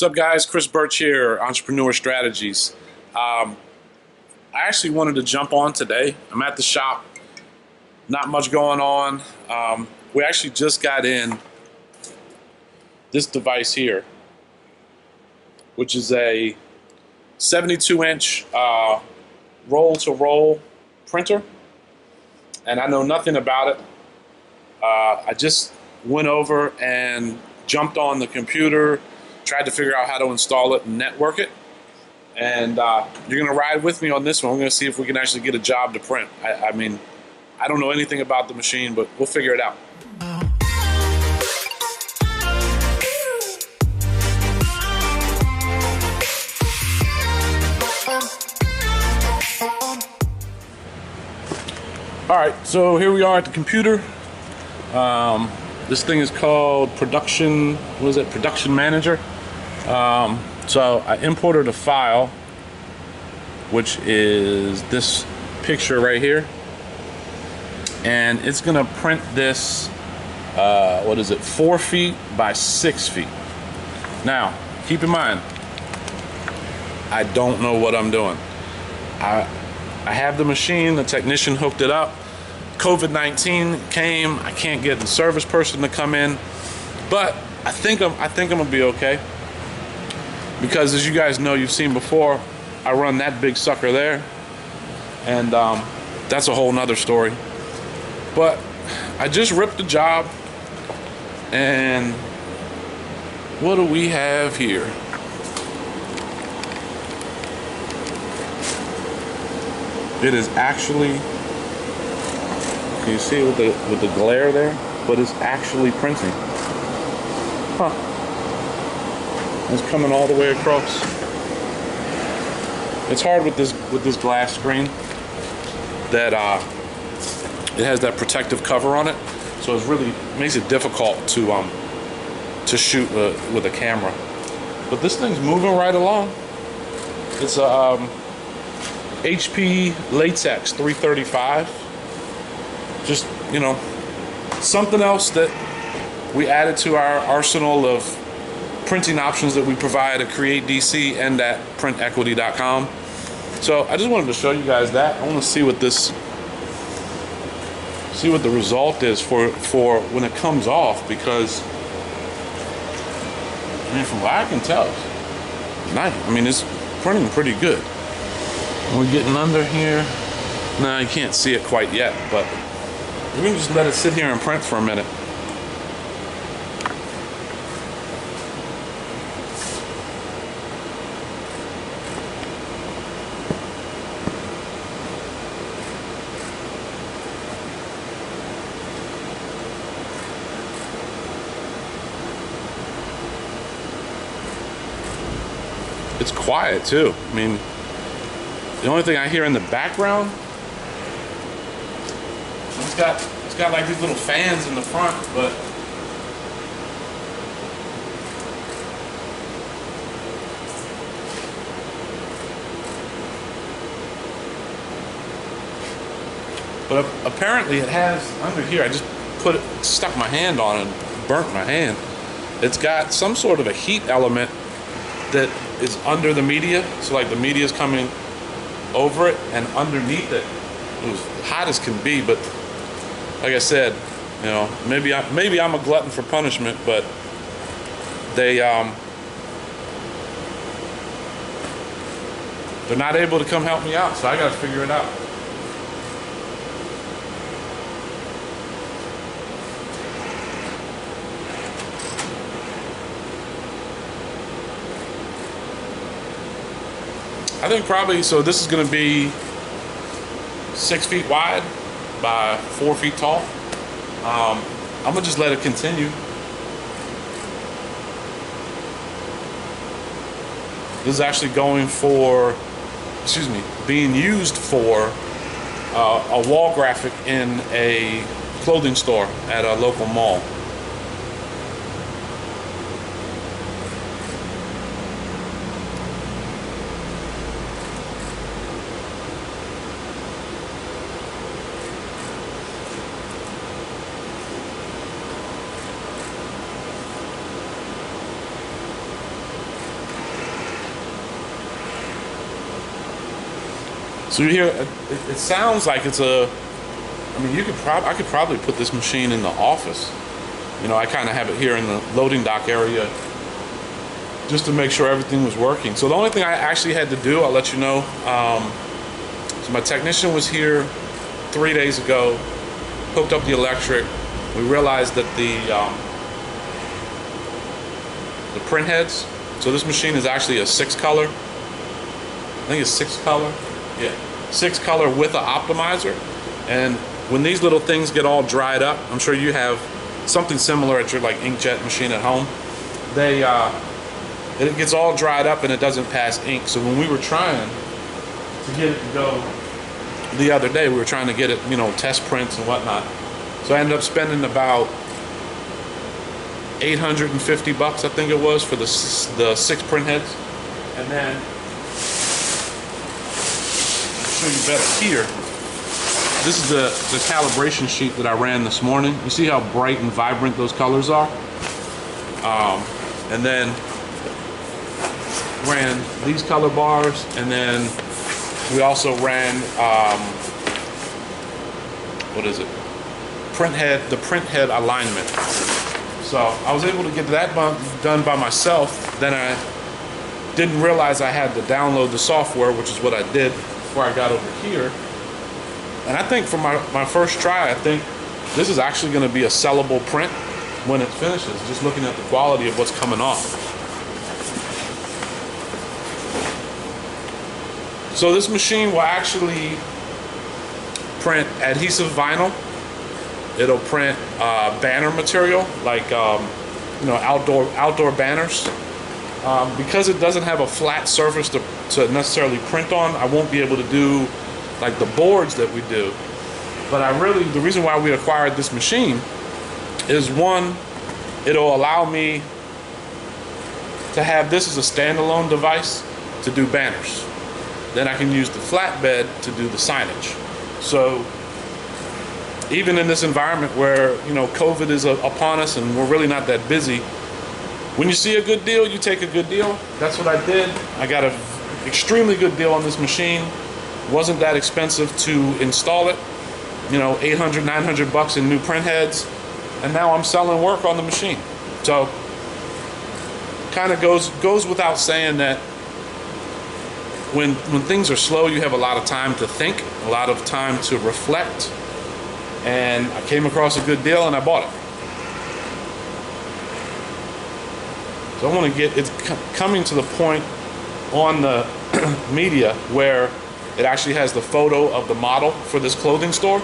What's up, guys? Chris Birch here, Entrepreneur Strategies. I actually wanted to jump on today. I'm at the shop, not much going on. We actually just got in this device here, which is a 72-inch roll-to-roll printer, and I know nothing about it. I just went over and jumped on the computer, tried to figure out how to install it and network it. And you're going to ride with me on this one. We're going to see if we can actually get a job to print. I mean, I don't know anything about the machine, but we'll figure it out. All right, so here we are at the computer. This thing is called Production Manager. So I imported a file, which is this picture right here, and it's gonna print this, 4 feet by 6 feet. Now, keep in mind, I don't know what I'm doing. I have the machine, the technician hooked it up. COVID-19 came. I can't get the service person to come in, but I think I'm gonna be okay, because as you guys know, you've seen before, I run that big sucker there, and that's a whole nother story. But I just ripped the job, and what do we have here? It is actually, can you see with the glare there? But it's actually printing. Huh. It's coming all the way across. It's hard with this glass screen that it has that protective cover on it, so it really makes it difficult to shoot with a camera. But this thing's moving right along. It's a HP Latex 335. Just, you know, something else that we added to our arsenal of printing options that we provide at Create DC and at printequity.com. So I just wanted to show you guys that. I want to see what the result is for when it comes off, because I mean, from what I can tell, it's nice. I mean, it's printing pretty good. We're getting under here. No, you can't see it quite yet, but we can just let it sit here and print for a minute. It's quiet too. I mean, the only thing I hear in the background, it's got like these little fans in the front, but apparently it has under here. I just stuck my hand on it and burnt my hand. It's got some sort of a heat element that is under the media, so like the media is coming over it, and underneath it, it was hot as can be. But like I said, you know, maybe I'm a glutton for punishment, but they're not able to come help me out, so I got to figure it out. I think probably, so this is going to be 6 feet wide by 4 feet tall. I'm going to just let it continue. This is actually being used for a wall graphic in a clothing store at a local mall. So you hear, it sounds like it's a, I mean, I could probably put this machine in the office. You know, I kind of have it here in the loading dock area just to make sure everything was working. So the only thing I actually had to do, I'll let you know, so my technician was here 3 days ago, hooked up the electric. We realized that the print heads, so this machine is actually a 6-color. I think it's 6-color. Yeah, 6-color with an optimizer. And when these little things get all dried up, I'm sure you have something similar at your like inkjet machine at home. It gets all dried up and it doesn't pass ink. So when we were trying to get it to go the other day, we were trying to get it, you know, test prints and whatnot. So I ended up spending about $850, I think it was, for the 6 print heads. And then I'll show you better here. This is the calibration sheet that I ran this morning. You see how bright and vibrant those colors are? And then ran these color bars, and then we also ran what is it? The print head alignment. So I was able to get that done by myself. Then I didn't realize I had to download the software, which is what I did before I got over here. And I think for my first try, I think this is actually going to be a sellable print when it finishes, just looking at the quality of what's coming off. So this machine will actually print adhesive vinyl. It'll print banner material, like you know, outdoor banners. Because it doesn't have a flat surface to necessarily print on, I won't be able to do like the boards that we do. But the reason why we acquired this machine is, one, it'll allow me to have this as a standalone device to do banners. Then I can use the flatbed to do the signage. So even in this environment where, you know, COVID is upon us and we're really not that busy, when you see a good deal, you take a good deal. That's what I did. I got an extremely good deal on this machine. Wasn't that expensive to install it. You know, $800, $900 in new print heads. And now I'm selling work on the machine. So kind of goes without saying that when things are slow, you have a lot of time to think, a lot of time to reflect. And I came across a good deal and I bought it. So I want to get, it's coming to the point on the media where it actually has the photo of the model for this clothing store.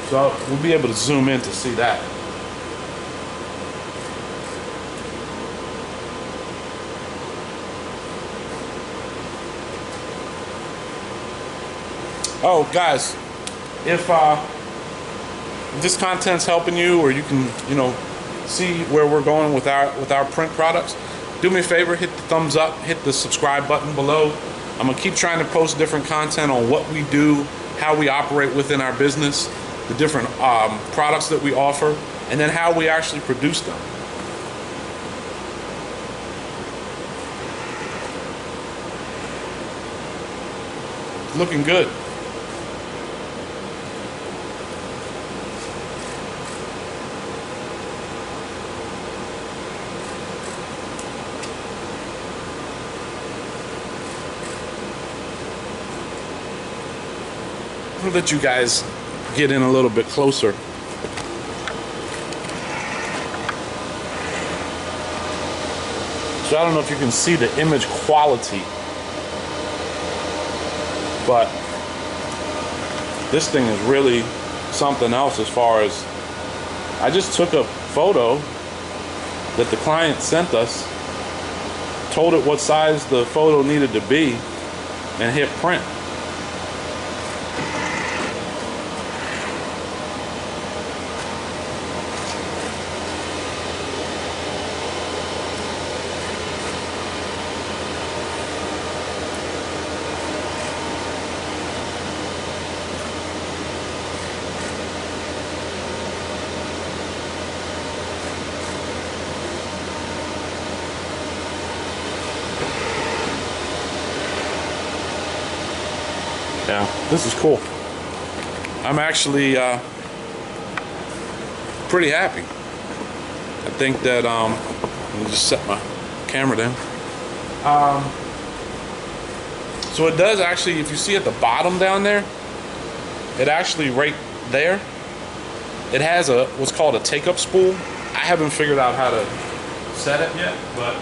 So we'll be able to zoom in to see that. Oh, guys, if this content's helping you, or you can, you know, see where we're going with our print products, do me a favor, hit the thumbs up, hit the subscribe button below. I'm gonna keep trying to post different content on what we do, how we operate within our business, the different products that we offer, and then how we actually produce them. It's looking good. I'll let you guys get in a little bit closer. So I don't know if you can see the image quality, but this thing is really something else as far as, I just took a photo that the client sent us, told it what size the photo needed to be, and hit print. Yeah, this is cool. I'm actually pretty happy. I think that let me just set my camera down. So it does actually, if you see at the bottom down there, it actually right there, it has what's called a take-up spool. I haven't figured out how to set it yet, but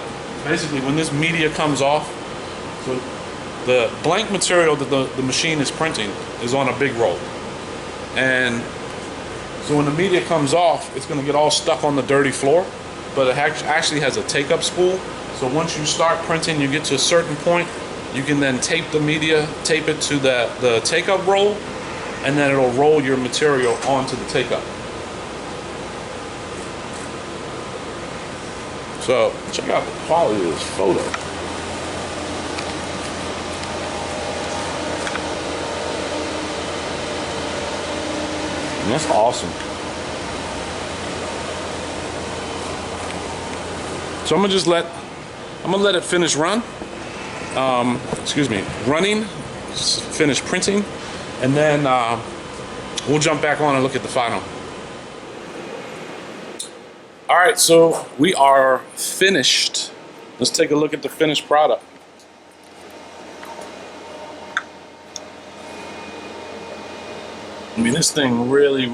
basically when this media comes off, so the blank material that the machine is printing is on a big roll. And so when the media comes off, it's going to get all stuck on the dirty floor, but it actually has a take-up spool. So once you start printing, you get to a certain point, you can then tape the media, tape it to the take-up roll, and then it'll roll your material onto the take-up. So check out the quality of this photo. And that's awesome. So I'm gonna let it finish running, finish printing, and then we'll jump back on and look at the final. All right, so we are finished. Let's take a look at the finished product. I mean, this thing really,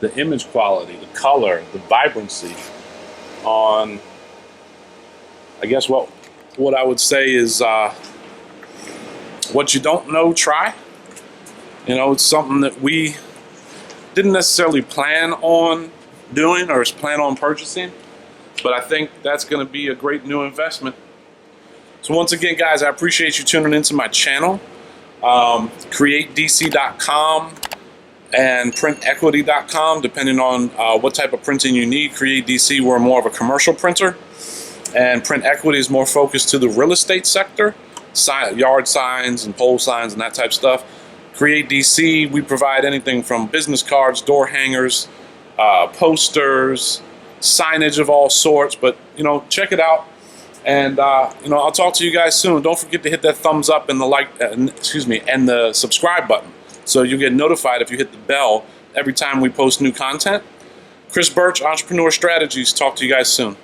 the image quality, the color, the vibrancy on, I guess what I would say is what you don't know, try. You know, it's something that we didn't necessarily plan on doing or plan on purchasing, but I think that's going to be a great new investment. So once again, guys, I appreciate you tuning into my channel. CreateDC.com and PrintEquity.com, depending on what type of printing you need. Create DC, we're more of a commercial printer, and Print Equity is more focused to the real estate sector, yard signs and pole signs and that type of stuff. Create DC, we provide anything from business cards, door hangers, posters, signage of all sorts. But check it out, and I'll talk to you guys soon. Don't forget to hit that thumbs up and the and the subscribe button, so you get notified if you hit the bell every time we post new content. Chris Birch, Entrepreneur Strategies. Talk to you guys soon.